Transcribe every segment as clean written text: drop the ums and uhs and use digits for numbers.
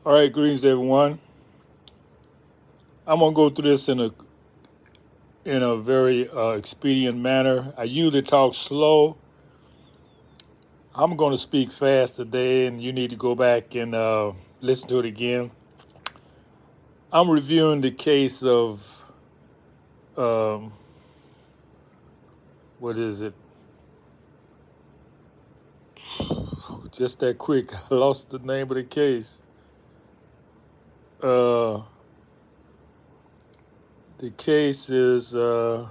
All right, greetings everyone. I'm gonna go through this in a very expedient manner. I usually talk slow. I'm gonna speak fast today, and you need to go back and listen to it again. I'm reviewing the case of um, what is it? Just that quick, I lost the name of the case. Uh, the case is oh,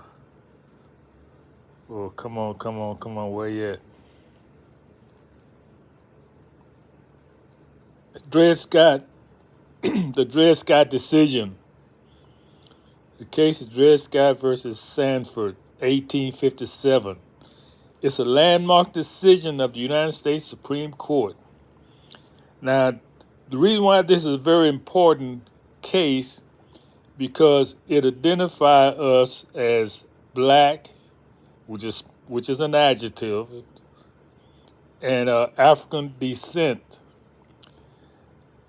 come on, where you at? Dred Scott, the Dred Scott decision. The case is Dred Scott versus Sanford, 1857. It's a landmark decision of the United States Supreme Court. Now, the reason why this is a very important case because it identifies us as black, which is an adjective, and African descent.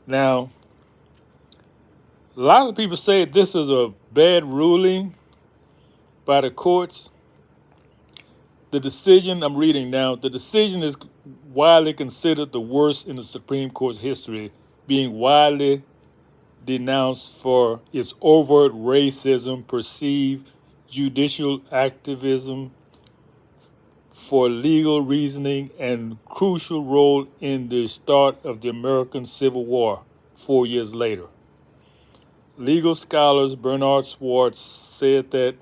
Now, a lot of people say this is a bad ruling by the courts. The decision I'm reading now, the decision is widely considered the worst in the Supreme Court's history, being widely denounced for its overt racism, perceived judicial activism for legal reasoning, and crucial role in the start of the American Civil War 4 years later. Legal scholars Bernard Schwartz said that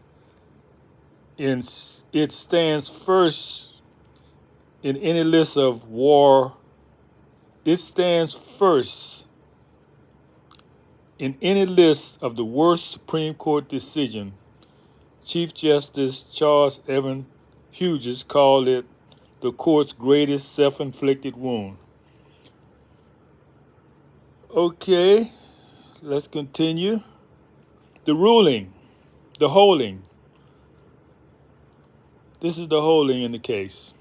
it stands first in any list of war. It stands first in any list of the worst Supreme Court decision. Chief Justice Charles Evan Hughes called it the court's greatest self-inflicted wound. Okay, let's continue. The ruling, the holding. This is the holding in the case.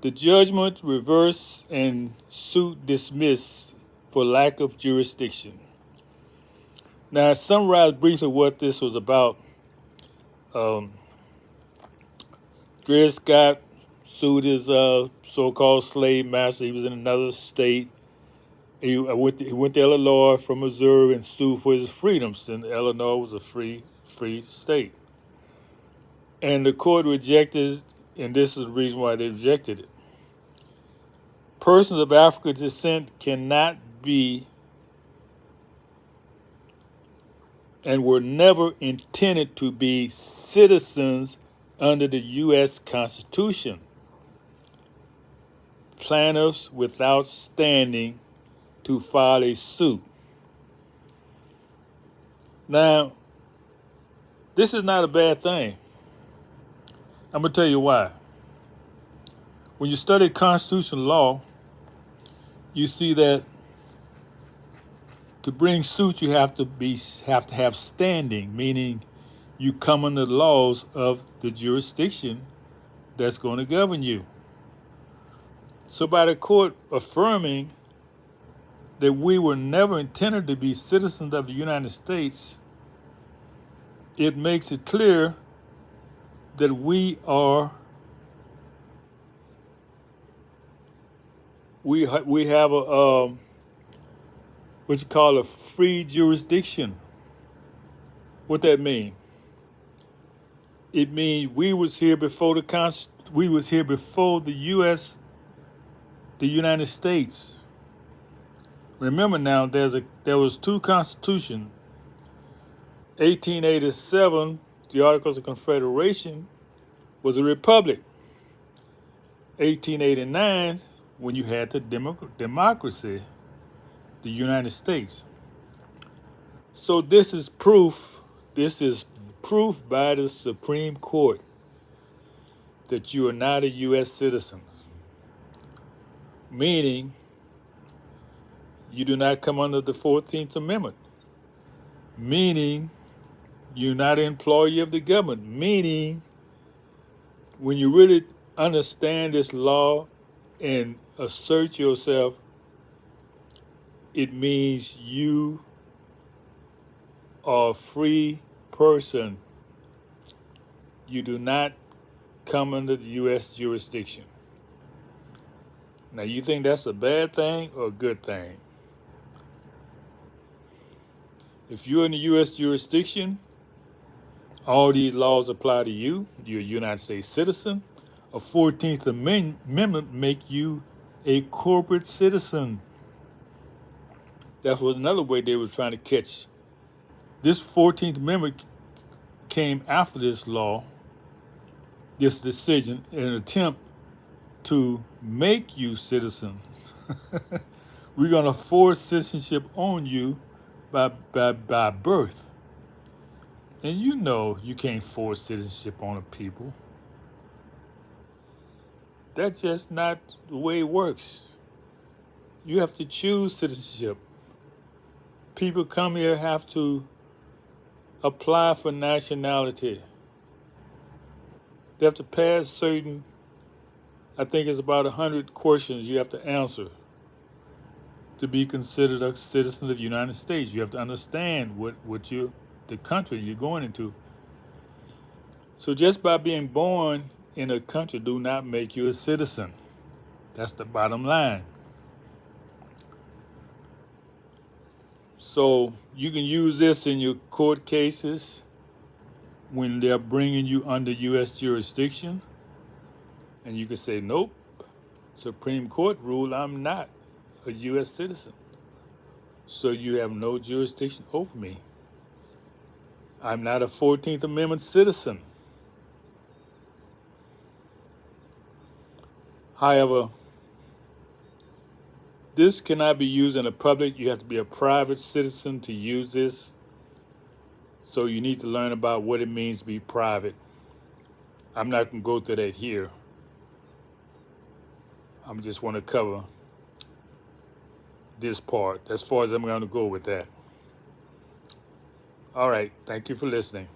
The judgment reversed and suit dismissed for lack of jurisdiction. Now, I summarize briefly what this was about. Dred Scott sued his so-called slave master. He was in another state. He went to Illinois from Missouri and sued for his freedoms. And Illinois was a free state. And the court rejected, and this is the reason why they rejected it. Persons of African descent cannot be and were never intended to be citizens under the U.S. Constitution. Plaintiffs without standing to file a suit. Now, this is not a bad thing. I'm going to tell you why. When you study constitutional law, you see that to bring suit, you have to have standing, meaning you come under the laws of the jurisdiction that's going to govern you. So by the court affirming that we were never intended to be citizens of the United States, it makes it clear that we have a what you call a free jurisdiction. What that mean? It means we was here before the U.S. the United States. Remember now, there was two constitutions. 1887, the Articles of Confederation, was a republic. 1889, when you had the democracy, the United States. So this is proof by the Supreme Court that you are not a U.S. citizen, meaning you do not come under the 14th Amendment, meaning you're not an employee of the government, meaning when you really understand this law and assert yourself, it means you are a free person. You do not come under the U.S. jurisdiction. Now, you think that's a bad thing or a good thing? If you're in the U.S. jurisdiction, all these laws apply to you. You're a United States citizen. A 14th Amendment make you a corporate citizen. That was another way they were trying to catch. This 14th Amendment came after this law, this decision, in an attempt to make you citizens. We're going to force citizenship on you by birth. And you know you can't force citizenship on a people. That's just not the way it works. You have to choose citizenship. People come here have to apply for nationality. They have to pass certain, I think it's about 100 questions you have to answer to be considered a citizen of the United States. You have to understand the country you're going into. So just by being born in a country do not make you a citizen. That's the bottom line. So you can use this in your court cases when they're bringing you under U.S. jurisdiction. And you can say, nope, Supreme Court ruled I'm not a U.S. citizen. So you have no jurisdiction over me. I'm not a 14th Amendment citizen. However, this cannot be used in the public. You have to be a private citizen to use this. So you need to learn about what it means to be private. I'm not going to go through that here. I just want to cover this part as far as I'm going to go with that. All right. Thank you for listening.